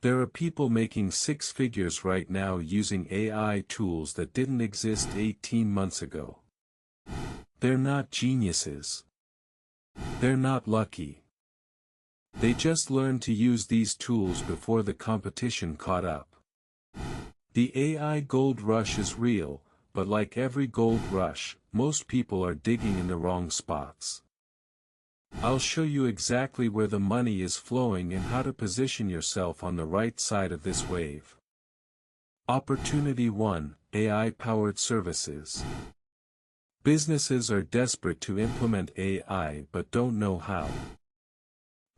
There are people making six figures right now using AI tools that didn't exist 18 months ago. They're not geniuses. They're not lucky. They just learned to use these tools before the competition caught up. The AI gold rush is real, but like every gold rush, most people are digging in the wrong spots. I'll show you exactly where the money is flowing and how to position yourself on the right side of this wave. Opportunity 1: AI-powered services. Businesses are desperate to implement AI but don't know how.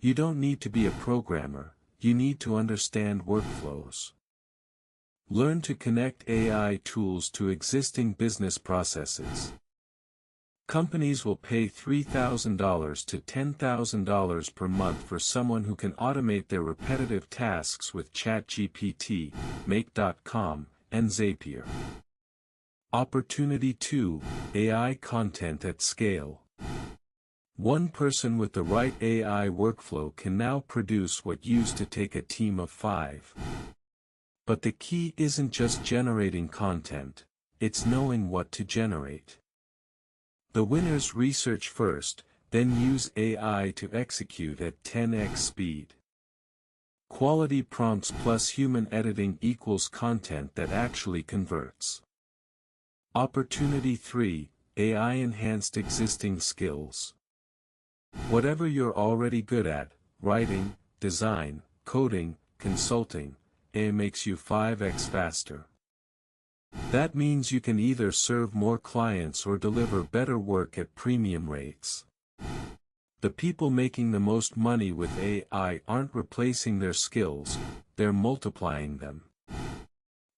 You don't need to be a programmer, you need to understand workflows. Learn to connect AI tools to existing business processes. Companies will pay $3,000 to $10,000 per month for someone who can automate their repetitive tasks with ChatGPT, Make.com, and Zapier. Opportunity 2: AI content at scale. One person with the right AI workflow can now produce what used to take a team of 5. But the key isn't just generating content, it's knowing what to generate. The winners research first, then use AI to execute at 10x speed. Quality prompts plus human editing equals content that actually converts. Opportunity 3: AI-enhanced existing skills. Whatever you're already good at, writing, design, coding, consulting, AI makes you 5x faster. That means you can either serve more clients or deliver better work at premium rates. The people making the most money with AI aren't replacing their skills, they're multiplying them.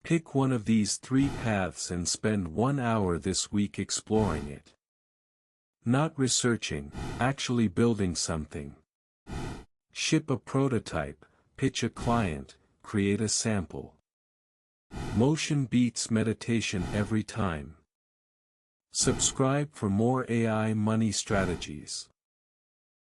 Pick one of these 3 paths and spend 1 hour this week exploring it. Not researching, actually building something. Ship a prototype, pitch a client, create a sample. Motion beats meditation every time. Subscribe for more AI money strategies.